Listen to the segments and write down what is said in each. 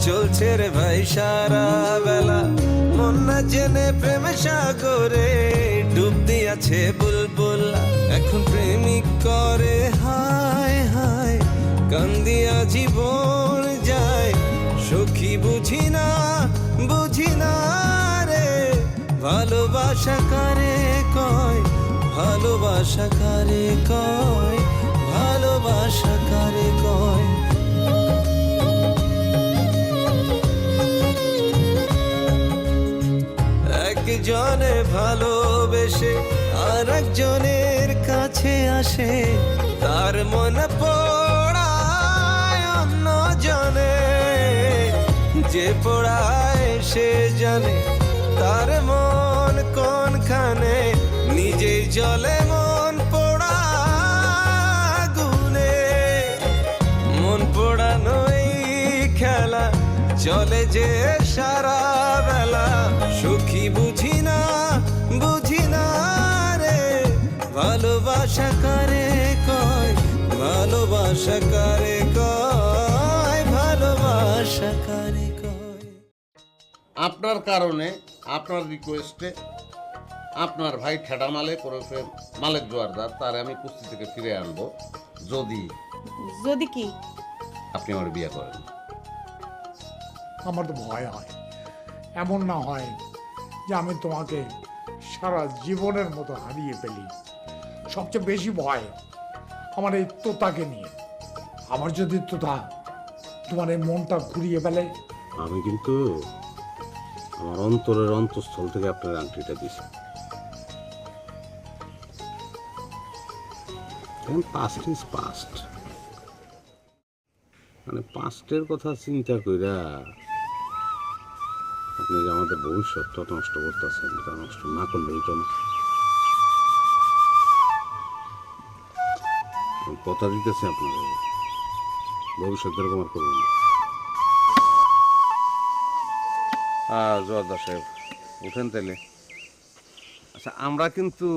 চলছে রে ভাই সারা বেলা, মন না জেনে প্রেম সাগরে ডুব দিয়াছে বুলবুল। এখন প্রেমিক করে হায় হায়, কান্দিয়া জীবন যায়। সখী বুঝি না রে, ভালোবাসা কারে কয়, ভালোবাসা কারে কয়, ভালোবাসা কারে কয়। একজনে ভালোবেসে আর একজনের কাছে আসে, তার মন পড়ায় অন্য জনে। যে পড়ায় সে জানে তার মন কোনখানে, নিজেই জলে মন পোড়া গুনে। মন পোড়ানো এই খেলা চলে যে সারা বেলা, সুখী বুঝি না রে, ভালোবাসা কারে কয়, ভালোবাসা কারে কয়, ভালোবাসা কারে কয়। আপনার কারণে, আপনার রিকোয়েস্টে আপনার ভাই ঠেডা মালিক ওরফে মালিক জোয়ারদার, তার আমি কুস্তি থেকে ফিরে আনবো যদি কি আপনি আমার বিয়ে করেন। আমার তো ভয় হয়, এমন না হয় যে আমি তোমাকে সারা জীবনের মতো হারিয়ে ফেলি। সবচেয়ে বেশি ভয় আমার এই তোতাকে নিয়ে। আমার যদি তোতা তোমার এই মনটা ঘুরিয়ে ফেলে। আমি কিন্তু আমার অন্তরের অন্তঃস্থল থেকে আপনার আংটিটা দিছি। পাস্ট ইজ পাস্ট, মানে পাস্টের কথা চিন্তা কইরা আপনি যে আমাদের ভবিষ্যৎটা নষ্ট করতেছেন, এটা নষ্ট না করলেই তো না। কথা দিতেছে আপনার ভবিষ্যৎ এরকম আর করবেন না। জোয়ারদার সাহেব উঠেন তাইলে। আচ্ছা, আমরা কিন্তু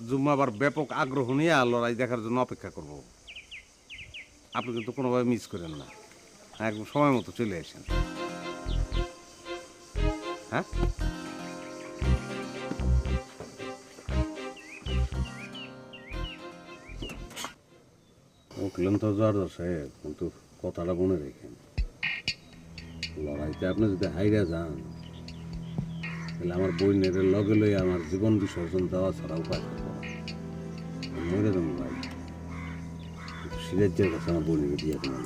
জুম্মাবার ব্যাপক আগ্রহ নিয়ে লড়াই দেখার জন্য অপেক্ষা করব। আপনি কিন্তু কোনোভাবে মিস করেন না, একদম সময় মতো চলে আসেন। হ্যাঁ, উঠলেন তো জোয়ারদার সাহেব, কিন্তু কথাটা মনে রেখেন, লড়াইতে আপনি যদি হাইরা যান তাহলে আমার বইনের লগে লই আমার জীবন বিসর্জন দেওয়া ছাড়া উপায় থাকবে না। মরে যাবো ভাই, সিরাজের কাছে আমার বইনিকে দিয়ে দেবেন,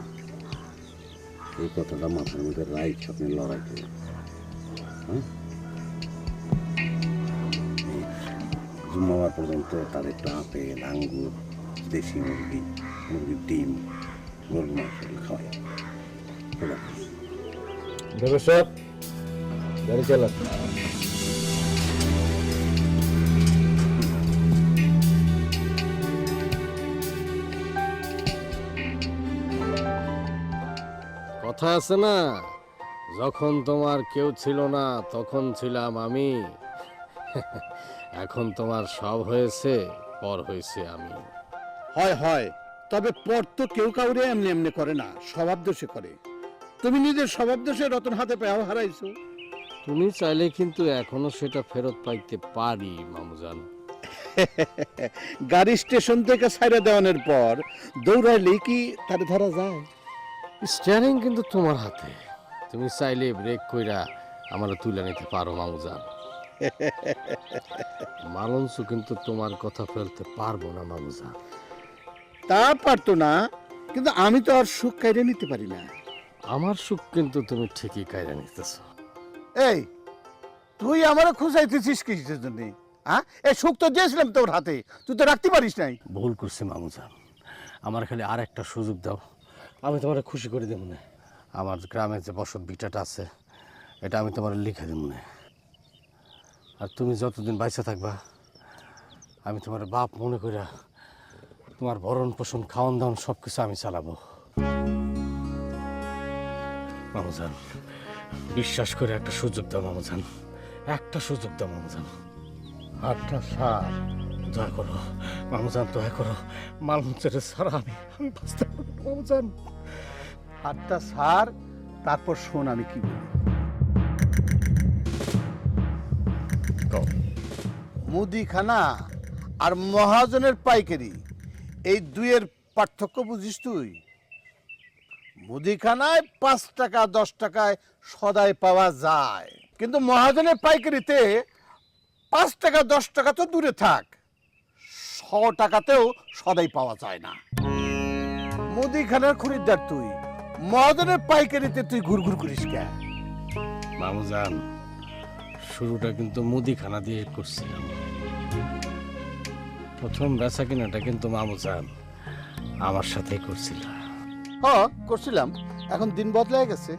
এই কথাটা মাথার মধ্যে রাইট আপনি লড়াই করেন। হ্যাঁ, জুম্মাবার পর্যন্ত তার একটু আপেল, আঙ্গুর, দেশি মুরগির ডিম, গরুর মাংস খাওয়াই। সব গাড়ি চালা। কথা আছে না, যখন তোমার কেউ ছিল না তখন ছিলাম আমি। এখন তোমার সব হয়েছে, পর হয়েছে আমি। হয় হয়, তবে পর তো কেউ কাউরে এমনি এমনি করে না, স্বভাব দোষে করে। তুমি নিজের স্বভাব দোষে রতন হাতে পাও হারাইছো। তুমি চাইলে কিন্তু এখনো সেটা ফেরত পাইতে পারি মামুজান। গাড়ি স্টেশন থেকে ছাইড়া দেওয়ানোর পর দৌড়াইলেই কি তারে ধরা যায়? স্টিয়ারিং কিন্তু তোমার হাতে, তুমি চাইলে ব্রেক কইরা আমার তুলে নিতে পারো মামুজান। মালঞ্চু কিন্তু তোমার কথা ফেলতে পারবো না মামুজান। তা পারতো না, কিন্তু আমি তো আর সুখ কাইরে নিতে পারি না। আমার সুখ কিন্তু তুমি ঠিকই কায়রা নিতেছ। এই তুই আমার খুঁজাইতেছিস কিসের জন্য? হ্যাঁ, এই সুখ তো দিয়েছিলাম তোর হাতে, তুই তো রাখতে পারিস নাই। ভুল করছি মামুজান, আমার খালি আর একটা সুযোগ দাও, আমি তোমার খুশি করে দেব না। আমার গ্রামে যে বসত ভিটাটা আছে এটা আমি তোমার লিখে দেব না। আর তুমি যতদিন বাইসা থাকবা আমি তোমার বাপ মনে কইরা তোমার ভরণ পোষণ খাওয়ান দাওয়ান সব কিছু আমি চালাবো। মামুজান বিশ্বাস করে একটা সুযোগ দাও মামুজান, একটা সুযোগ দাও মামুজান। আচ্ছা স্যার, দয়া করো মামুজান, দয়া করো, মালমুচের ছাড়া আমি বাঁচতে পারবো না মামুজান। হাতটা স্যার, তারপর শোন আমি কি বলি। মুদিখানা আর মহাজনের পাইকারি এই দুইয়ের পার্থক্য বুঝিস তুই? মুদিখানায় 5 টাকা 10 টাকায় সদাই পাওয়া যায়, কিন্তু মহাজনের পাইকারিতে 5 টাকা 10 টাকা তো দূরে থাক, 100 টাকাতেও সদাই পাওয়া যায় না। মুদিখানার খরিদ্দার তুই, মহাজনের পাইকারিতে তুই ঘুরঘুর করিস কে? মামুজান শুরুটা কিন্তু মুদিখানা দিয়ে করছিলাম, প্রথম বেচা কিনাটা কিন্তু মামুজান আমার সাথেই করছিলাম। হ্যাঁ করছিলাম, এখন দিন বদলায় গেছে।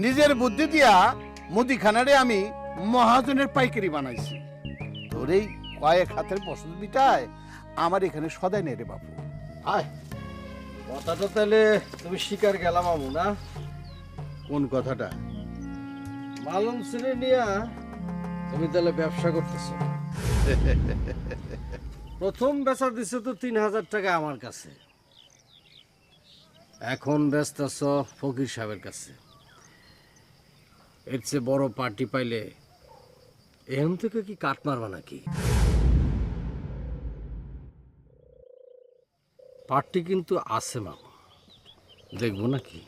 নিজের বুদ্ধি দিয়া মুদিখানারে আমি মহাজনের পাইকারি বানাইছি। তোর এই কয়েক হাতের বসত বিটায় আমার এখানে সদাই নেই রে বাপু। আয় কথাটা তাহলে তুমি শিকার গেলাম মামু না? কোন কথাটা? মালুম ছেড়ে নিয়া তুমি তাহলে ব্যবসা করতেছো। প্রথম বেচা দিছে তো 3000 টাকা আমার কাছে, এখন বেচতেছ ফকির সাহেবের কাছে। এর চেয়ে বড় পার্টি পাইলে এখান থেকে কি কাট মারবা নাকি? পার্টি কিন্তু আছে মামু, দেখবো নাকি?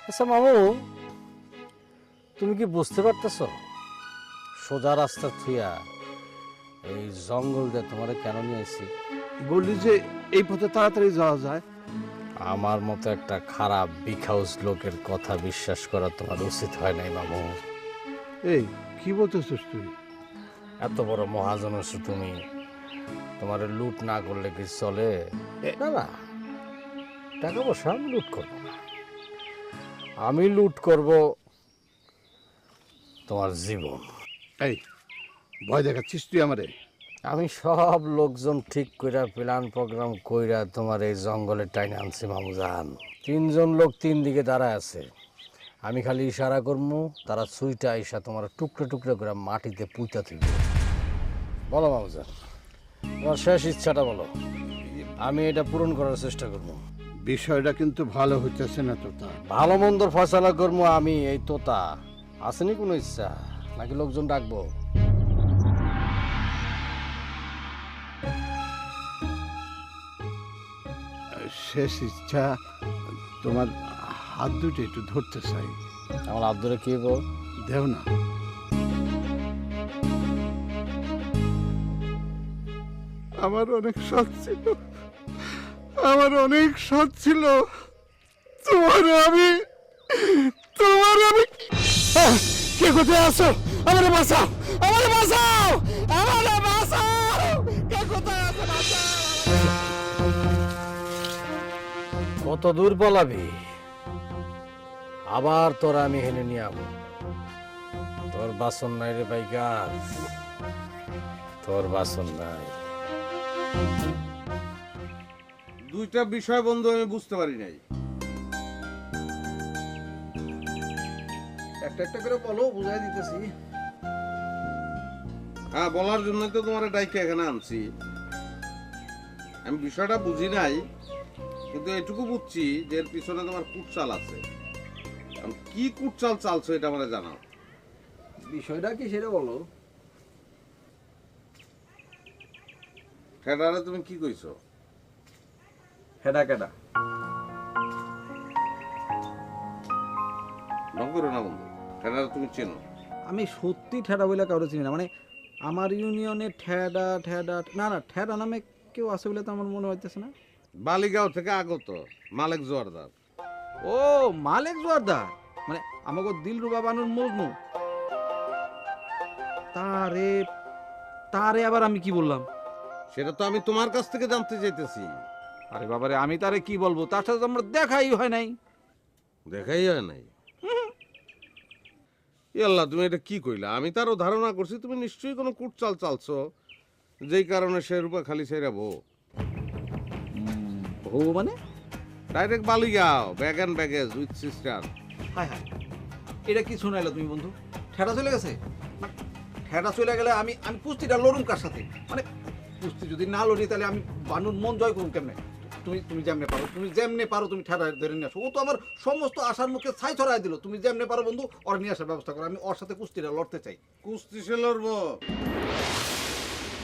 আচ্ছা মামু, তুমি কি বুঝতে পারতেছ সোজা রাস্তা থুইয়া এই জঙ্গল দিয়ে তোমার কেন নিয়ে আসি? বললি যে এই পথে তাড়াতাড়ি যাওয়া যায়। আমার মতো একটা খারাপ বিখাউস লোকের কথা বিশ্বাস করা তোমার উচিত হয় নাই মামু। এই কি বলতেছিস তুই? এত বড় মহাজন হচ্ছ তুমি, তোমার লুট না করলে কি চলে? না না, টাকা পয়সা আমি লুট করবো না, আমি লুট করব তোমার জীবন। এই ভয় দেখাচ্ছিস তুই আমারে? আমি সব লোকজন ঠিক কইরা প্ল্যান প্রোগ্রাম কইরা তোমার এই জঙ্গলে টাইনে আনছি মামুজান। 3 জন লোক 3 দিকে দাঁড়ায় আছে, আমি খালি ইশারা করবো, তারা সুইটা আইসা তোমার টুকরো টুকরো করে মাটিতে পুঁতা থাকবে। বলো মামুজান, তোমার শেষ ইচ্ছাটা বলো, আমি এটা পূরণ করার চেষ্টা করবো। বিষয়টা কিন্তু ভালো হইতেছে না তোতা। ভালো মন্দর ফয়সালা করবো আমি। এই তোতা আসেনি কোনো ইচ্ছা নাকি লোকজন ডাকবো? শেষ ইচ্ছা, তোমার হাত দুটো একটু ধরতে চাই। আমার হাত ধরে কি গো? দেও না। আমার অনেক শখ ছিল, আমার অনেক শখ ছিল তোমার আমি কে কোথায় আছো? আমার বাঁচাও, আমার বাঁচাও, আমার বাঁচাও, কে কোথায় আছো? বাঁচাও। কত দূর বলাবি? আবার তোরা আমি হেনে নিয়ে আবো। তোর বাসন নাই রে বাইকার, তোর বাসন নাই। দুইটা বিষয় বন্ধু আমি বুঝতে পারি নাই। একটা একটা করে বলো, বুঝাই দিতেছি। হ্যাঁ, বলার জন্যই তো তোমার ডাইকে এখানে আনছি। আমি বিষয়টা বুঝি নাই, কিন্তু এটুকু বুঝছি যে এর পিছনে তোমার কুটচাল আছে। এখন কি কুটচাল চালছো এটা আমাকে জানাও। বিষয়টা কি সেটা বলো। ফেডারে তুমি কি কইছো? হেডা কেডা? ঢং করো না বন্ধু, ফেডারে তুমি চেনো? আমি সত্যি ঠেডা বলে কাউরে চিনি না। মানে আমার ইউনিয়নে ঠেডা ঠেডা না না ঠেডা নামে কেউ আছে বলে তো আমার মনে হইতেছে না। বালিগাঁও থেকে আগত মালেক জোয়ারদার। ও মালেক জোয়ারদার, মানে আমাকে দিলরুবা বানুর মজনু। তারে তারে আবার আমি কি বললাম? সেটা তো আমি তোমার কাছ থেকে জানতে চাইতেছি। আরে বাবারে, আমি তারে কি বলবো? তার সাথে তো আমার দেখাই হয় নাই। দেখাই হয় নাই? আল্লাহ, তুমি এটা কি কইলা? আমি তারও ধারণা করছি তুমি নিশ্চয়ই কোনো কুটচাল চালছো, যেই কারণে সে রূপা খালি ছেড়া বউ। ও মানে? ডাইরেক্ট বালিগাঁও, bag and baggage with sister. হায় হায়, এটা কি শোনাইলো তুমি বন্ধু? ঠেড়া চলে গেছে? মানে ঠেড়া চলে গেলে আমি আমি কুস্তিটা লড়ুম কার সাথে? মানে কুস্তি যদি না লড়ি তাহলে আমি বানুর মন জয় করুম কেমনে? তুমি যেমনে পারো, তুমি ঠেড়া ধরে নিয়ে আসো। ও তো আমার সমস্ত আশার মুখে ছাই ছড়াই দিল। তুমি যেমনে পারো বন্ধু, ওর নিয়ে আসার ব্যবস্থা করো। আমি ওর সাথে কুস্তিটা লড়তে চাই। কুস্তি সে লড়বো,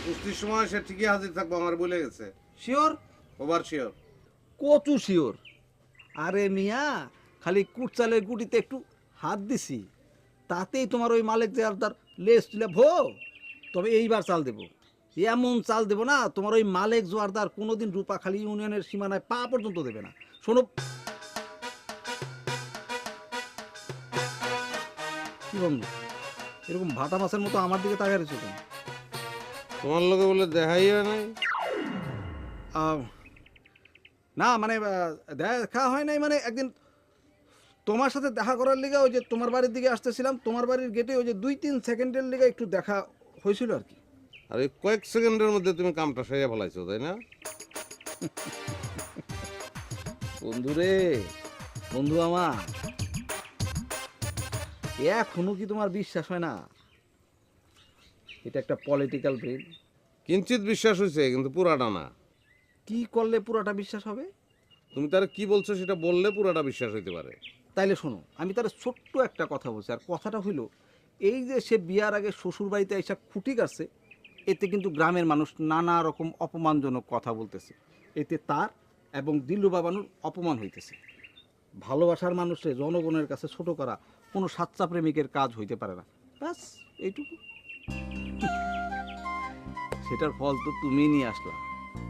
কুস্তির সময় সে ঠিকই হাজির থাকবো, আমার বলে গেছে। শিওর? Over sure. কচু শিওর? আরে মিয়া, খালি কুটচালের গুটিতে একটু হাত দিছি, তাতেই তোমার ওই মালিক জোয়ারদার লেজ তুলে ভো। তবে এইবার চাল দেবো, এমন চাল দেবো না, তোমার ওই মালিক জোয়ারদার কোনোদিন রূপাখালী ইউনিয়নের সীমানায় পা পর্যন্ত দেবে না। শোনো, কি বন্ধু এরকম ভাটা মাছের মতো আমার দিকে তাকিয়ে রয়েছে কেন? তোমার লোকে বলে দেখাই হয় নাই? না মানে দেখা হয় নাই, মানে একদিন তোমার সাথে দেখা করার লিগে ওই যে তোমার বাড়ির দিকে আসতেছিলাম, তোমার বাড়ির গেটে ওই যে 2-3 সেকেন্ডের লিগে একটু দেখা হয়েছিল আর কি। আর এই কয়েক সেকেন্ডের মধ্যে তুমি কামটা সাইয়া ফেলাইছো, তাই না? বন্ধু রে, বন্ধু আমার, এখনো কি তোমার বিশ্বাস হয় না এটা একটা পলিটিক্যাল ব্রেন? কিঞ্চিত বিশ্বাস হয়েছে, কিন্তু পুরাটা না। কি করলে পুরাটা বিশ্বাস হবে? তুমি তার কি বলছো সেটা বললে পুরাটা বিশ্বাস হইতে পারে। তাইলে শোনো, আমি তার ছোট্ট একটা কথা বলছি। আর কথাটা হইল এই যে সে বিয়ার আগে শ্বশুর বাড়িতে এসে খুঁটি কাটছে, এতে কিন্তু গ্রামের মানুষ নানা রকম অপমানজনক কথা বলতেছে। এতে তার এবং দিলরুবা বানুর অপমান হইতেছে। ভালোবাসার মানুষে জনগণের কাছে ছোট করা কোনো সাচ্চা প্রেমিকের কাজ হইতে পারে না। ব্যাস এইটুকু। সেটার ফল তো তুমি নিয়ে আসলা,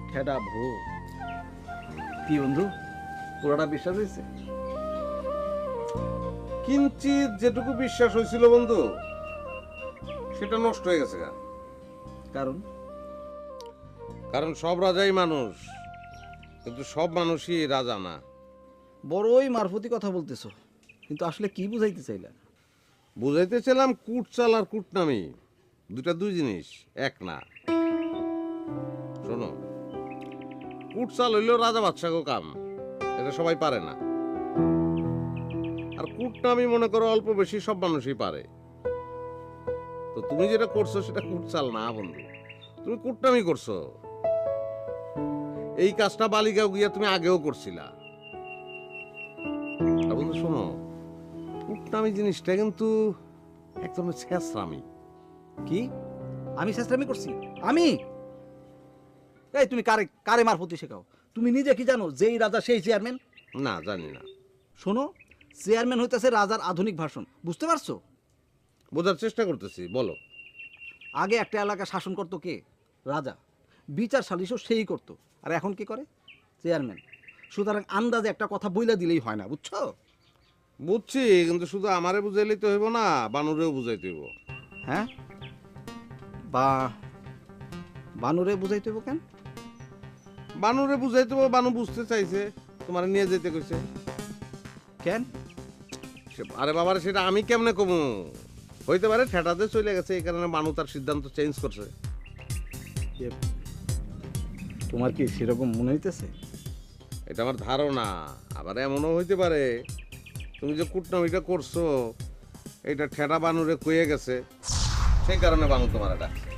ঠেডা ভো। কি বন্ধু, পুরোটা বিশ্বাস হয়েছে? কিঞ্চিত যেটুকু বিশ্বাস হয়েছিল বন্ধু, সেটা নষ্ট হয়ে গেছে। কারণ কারণ সব রাজাই মানুষ, কিন্তু সব মানুষই রাজা না। বড়ই মারফতি কথা বলতেছো, কিন্তু আসলে কি বুঝাইতে চাইলা? বুঝাইতেছিলাম কুটচাল আর কুটনামি দুটা দুই জিনিস, এক না। শোনো, কুটচাল হইল রাজা বাদশাহ কাম, এটা সবাই পারে না। আর কুটনামি মনে করো অল্প বেশি সব মানুষই পারে। তো তুমি যেটা করছো সেটা কুটচাল না বন্ধু, তুমি কুটনামি করছো। এই কাজটা বালিগাঁও গিয়া তুমি আগেও করছিলা। আর বন্ধু শোনো, কুটনামি জিনিসটা কিন্তু এক ধরনের ছেঁচড়ামি। কি আমি শেষরামি করছি? আমি? এই তুমি কারে কারে মারফতি শেখাও? তুমি নিজে কি জানো যেই রাজা সেই চেয়ারম্যান? না, জানি না। শোনো, চেয়ারম্যান হইতেছে রাজার আধুনিক ভার্সন, বুঝতে পারছো? বোঝার চেষ্টা করতেছি, বলো। আগে একটা এলাকা শাসন করতো কে? রাজা। বিচার সালিশও সেই করতো। আর এখন কি করে? চেয়ারম্যান। সুতরাং আন্দাজে একটা কথা বইলা দিলেই হয় না, বুঝছো? বুঝছি, কিন্তু শুধু আমারে বুঝাইলেই তো হইব না, বানুরেও বুঝাইতে হইব। হ্যাঁ, বা বানুরে বুঝাইতে হইব কেন? বানুরে বুঝাইতে হইব, বানু বুঝতে চাইছে, তোমার নিয়ে যেতে কইছে। কেন? আরে বাবারে, সেটা আমি কেমনে কমু? হইতে পারে ঠেটাতে চলে গেছে, এই কারণে বানু তার সিদ্ধান্ত চেঞ্জ করছে। তোমার কি সেরকম মনে হইতেছে? এটা আমার ধারণা। আবার এমনও হইতে পারে তুমি যে কুটনামিটা করছো এটা ঠেটা বানুরে কয়ে গেছে, সেই কারণে বানু তোমার ডাকছে।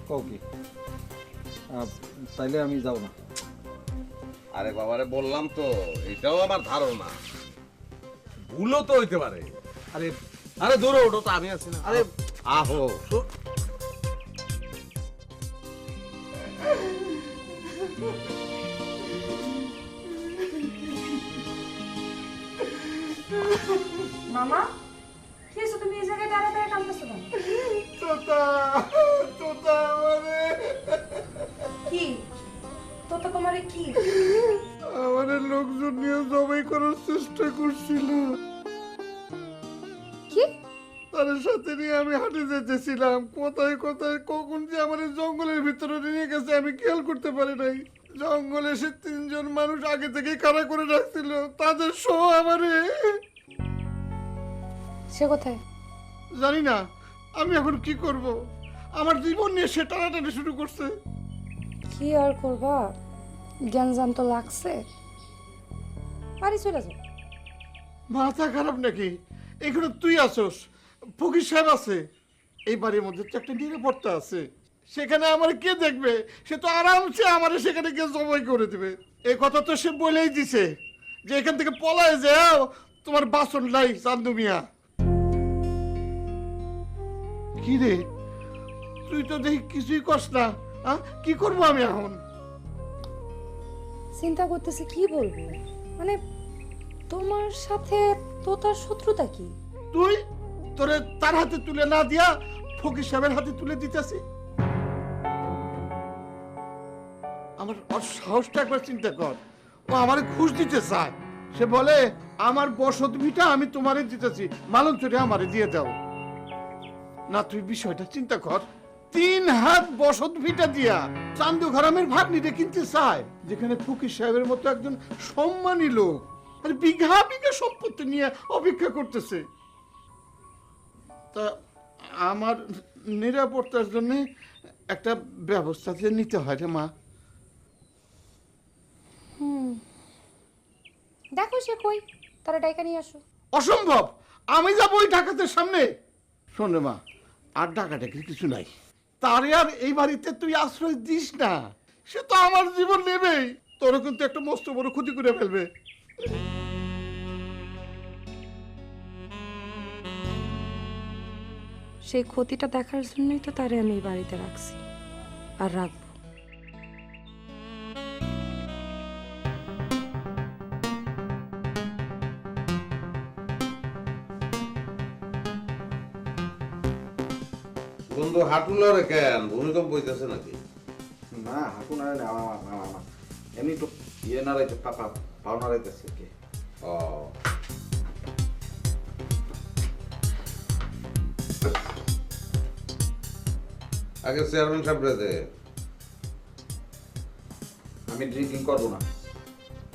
কও কি? তাইলে আমি যাব না। আরে বাবারে, বললাম তো, এটাও আমার ধারণা, ভুলও তো হইতে পারে। আরে আরে দূরে ওঠো তো, আমি আছি না। আরে আহো। মামা, কি হয়েছে? তুমি এই জায়গায় দাঁড়ায় দাঁড়ায় কাঁদতেছো কেন? তোতা, তোতা আমারে। কি তো তো তোমারে কি আমাদের লোকজন নিয়ে জবাই করার চেষ্টা করছিল। কি তাদের সাথে নিয়ে আমি হাঁটে যেতেছিলাম, কোথায় কোথায় কখন যে আমার জঙ্গলের ভিতরে নিয়ে গেছে আমি খেয়াল করতে পারি নাই। জঙ্গলে সে 3 জন মানুষ আগে থেকে কারা করে রাখছিল, তাদের সহ আমারে। সে কোথায়? জানি না আমি এখন কি করব, আমার জীবন নিয়ে সে টানাটানি শুরু করছে। কি আর করবা, জ্ঞান তো লাগছে, বাড়ি চলে যাও। মাথা খারাপ নাকি? এখানে তুই আসোস, ফকির সাহেব আছে, এই বাড়ির মধ্যে তো একটা নিরাপত্তা আছে, সেখানে আমার কে দেখবে? সে তো আরামসে আমার সেখানে গিয়ে জবাই করে দিবে। এই কথা তো সে বলেই দিছে যে এখান থেকে পলায় যাও, তোমার বাসন নাই চান্দু মিয়া। কি রে, তুই তো দেখি কিছুই করস না। কি করবো আমি এখন? চিন্তা করতেছি কি বলবো, মানে তোমার সাথে তো তার শত্রুতা কি? তুই তোরে তার হাতে তুলে না দিয়া ফকির সাহেবের হাতে তুলে দিতেছি। আমার ওর সাহসটা একবার চিন্তা কর, ও আমারে ঘুষ দিতে চায়। সে বলে আমার বসত ভিটা আমি তোমারে দিতেছি, মালন চড়ে আমারে দিয়ে দাও না। তুই বিষয়টা চিন্তা কর, 3 হাত বসত ভিটা দিয়া চান্দু ঘরামের ভাগ নিতে কিনতে চায়, যেখানে ফকির সাহেবের মতো একজন সম্মানী লোক আর বিঘা বিঘা সম্পত্তি নিয়ে অপেক্ষা করতেছে। তা আমার নিরাপত্তার জন্য একটা ব্যবস্থা যে নিতে হয় রে মা। দেখো সে কই, তারা ডাইকা নিয়ে আসো। অসম্ভব, আমি যাবো ওই ডাকাতের সামনে। শোন রে মা, আর ডাকাটাকির কিছু নাই, তারে আর এই বাড়িতে তুই আশ্রয় দিস না। সে তো আমার জীবন নেবেই, তোরও কিন্তু একটা মস্ত বড় ক্ষতি করে ফেলবে। সেই ক্ষতিটা দেখার জন্যই তো তারে আমি এই বাড়িতে রাখছি আর রাখবো। বন্ধু হাঁটুলো রে কেন, ভূমিকম্প হইতেছে নাকি? না হাঁটু নাড়ে না, এমনি তো ইয়ে নাড়াইতে, পাও নাড়াইতেছে কি। ও আগে চেয়ারম্যান সাহেব রে, আমি ড্রিঙ্কিং করবো না,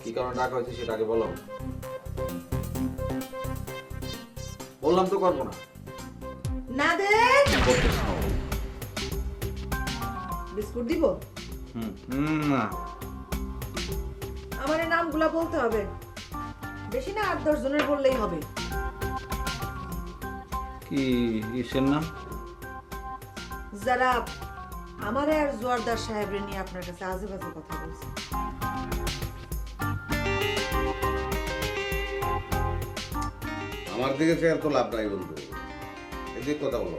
কি কারণে ডাকা হয়েছে সেটা আগে বলো। বললাম তো করবো না। নাদের বিস্কুট দিব? না আমার এই নামগুলা বলতে হবে, বেশি না 8-10 জনের বললেই হবে। কি কিসের নাম? যারা আমারে আর জোয়ারদার সাহেবের নিয়ে আপনার কাছে আজে বাজে কথা বলছে। আমার দিকে চেয়ার তো লাভ নাই বন্ধু, এদিকে কথা বলো।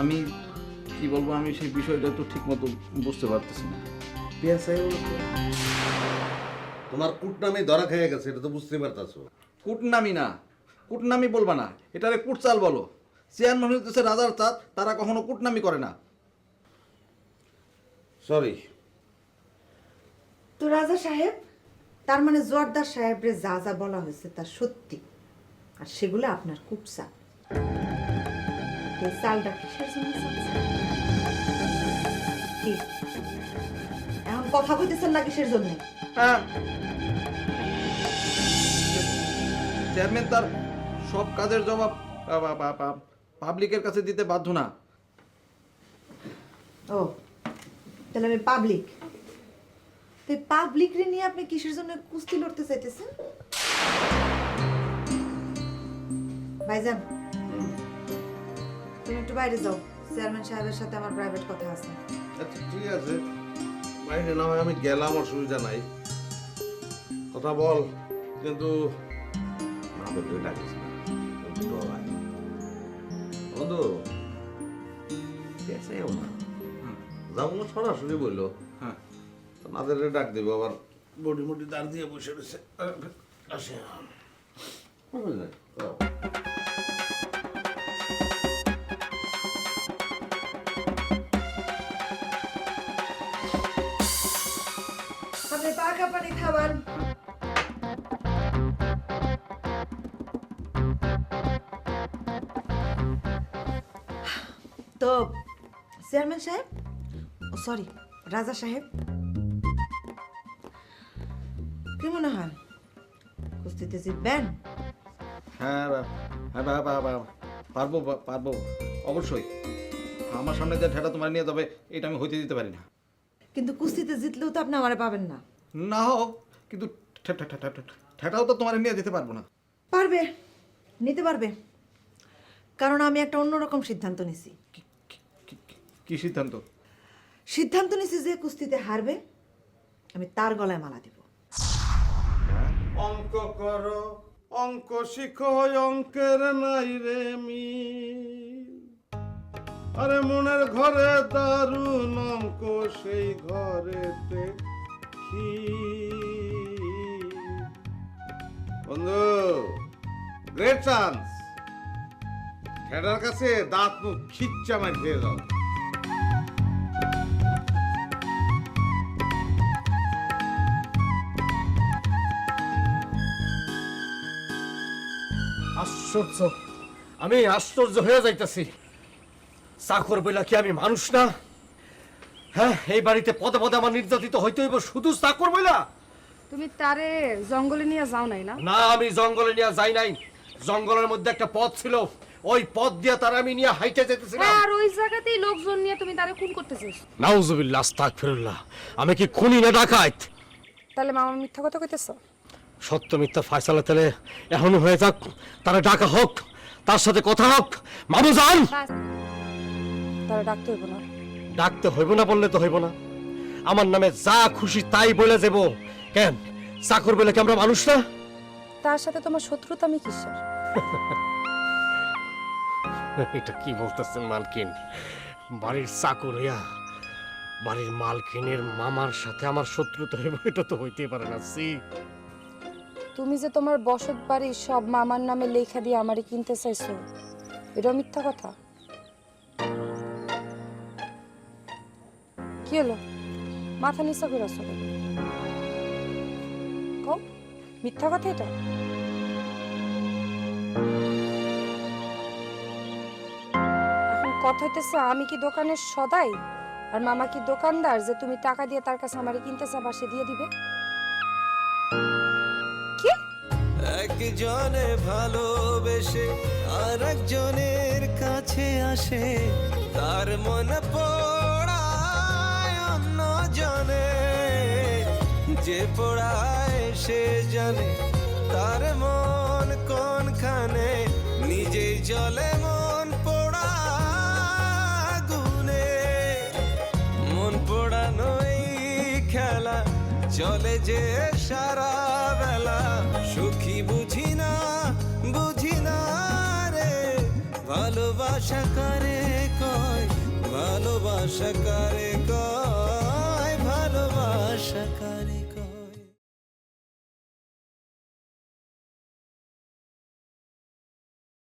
আমি কি বলবো, আমি সেই বিষয়টা তো ঠিক মতো বুঝতে পারতেছি না। তোমার কুটনামি ধরা খেয়ে গেছে, এটা তো বুঝতে পারতাছো। কুটনামি না, কুটনামি বলবা না, এটারে কুটচাল বলো। চেয়ারম্যান হইতেছে রাজার চাঁদ, তারা কখনো কুটনামি করে না। সরি। তো রাজা সাহেব, তার মানে জোয়ারদার সাহেবরে যা যা বলা হয়েছে তা সত্যি, আর সেগুলো আপনার কুটসা। এই চালটা কিসের জন্য চালছে? কি এখন কথা কইতেছেন না কিসের জন্য? হ্যাঁ, চেয়ারম্যান তার সব কাজের জবাব পাবলিকের কাছে দিতে বাধ্য না। ও তাহলে আমি পাবলিক, তো পাবলিক রে নিয়ে আপনি কিসের জন্য কুস্তি লড়তে চাইতেছেন? ভাইজান তুমি একটু বাইরে যাও, চেয়ারম্যান সাহেবের সাথে আমার প্রাইভেট কথা আছে। আচ্ছা ঠিক আছে, বাইরে না হয় আমি গেলাম, অসুবিধা নাই, কথা বল, কিন্তু আমাদের তো ডাকিস না বন্ধু। পেঁচাইও না, যাবো না সরাসরি বললো। হ্যাঁ, নাদের ডাক দিব, আবার বডি মুডি দাঁড় দিয়ে বসে রয়েছে। আসে আপনি পাকা পানি খাবার। তো চেয়ারম্যান সাহেব, সরি রাজা সাহেব, কি মনে হয় কুস্তিতে জিতবেন? হ্যাঁ পারবো পারবো অবশ্যই। আমার সামনে যে ঠেটা তোমার নিয়ে যাবে এটা আমি হইতে দিতে পারি না। কিন্তু কুস্তিতে জিতলেও তো আপনি আমারে পাবেন না। না হোক, কিন্তু ঠেটাও তো তোমার নিয়ে যেতে পারবো না। পারবে, নিতে পারবে, কারণ আমি একটা অন্যরকম সিদ্ধান্ত নিছি। কি সিদ্ধান্ত? সিদ্ধান্ত নিছি যে কুস্তিতে হারবে আমি তার গলায় মালা দিব। অঙ্ক করো, অঙ্ক শিখো, অঙ্কের নাই রে মিল। আরে মনের ঘরে দারুণ অঙ্ক, সেই ঘরেতে বন্ধু, গ্রেট চান্স। ঠেডার কাছে দাঁত মুখ খিচ্চা মার খেয়ে যাও। আশ্চর্য, আমি আশ্চর্য হয়ে যাইতেছি। চাকর বইলা কি আমি মানুষ না? হ্যাঁ, এই বাড়িতে পদে পদে আমার নির্যাতিত হইতে হইব শুধু চাকর বইলা? তুমি তারে জঙ্গলে নিয়ে যাও নাই না? না, আমি জঙ্গলে নিয়ে যাই নাই। জঙ্গলের মধ্যে একটা পথ ছিল, ওই পথ দিয়ে তারা আমি নিয়ে হাইটে যেতেছিলাম। আর ওই জায়গাতেই লোকজন নিয়ে তুমি তারে খুন করতেছিস। নাউজুবিল্লাহ, আস্তাগফিরুল্লাহ। আমি কি খুনি না ডাকাত? তাহলে মামা মিথ্যা কথা কইতেছ? সত্য মিথ্যা ফয়সালা তাহলে এখনই হয়ে যাক। তারা ডাকা হোক, তার সাথে কথা হোক। মামুজান, তারা ডাকতে হইব না। ডাকতে হইব না বললে তো হইব না। আমার নামে যা খুশি তাই বলে যাব। কেন, চাকর বলে কি আমরা মানুষ না? তার সাথে তোমার শত্রুতা আমি কিসের? এটা কি বলতেছেন মালকিন? বাড়ির চাকর হইয়া বাড়ির মালকিনের মামার সাথে আমার শত্রুতা হইব? এটা তো হইতেই পারে না। তুমি যে তোমার বসত বাড়ি সব মামার নামে লেখা দিয়ে আমারে কিনতে চাইছো, এটা মিথ্যা কথা। কি হলো, মাথা নিচা করে আসো? কও, মিথ্যা কথা এটা? এখন কথা হইতেছে আমি কি দোকানের সদাই আর মামা কি দোকানদার যে তুমি টাকা দিয়ে তার কাছে আমারে কিনতে চাবা সে দিয়ে দিবে? কি একজনে ভালোবেসে আর একজনের কাছে আসে, তার মন পড়ায় অন্য জনে, যে পড়ায় সে জানে তার মন কোনখানে, নিজেই জলে মন পোড়া গুনে। মন পোড়ানোই খেলা চলে যে সারা বেলা, সুখী বুঝি না রে, ভালোবাসা কারে কয়, ভালোবাসা কারে কয়, ভালোবাসা কারে কয়।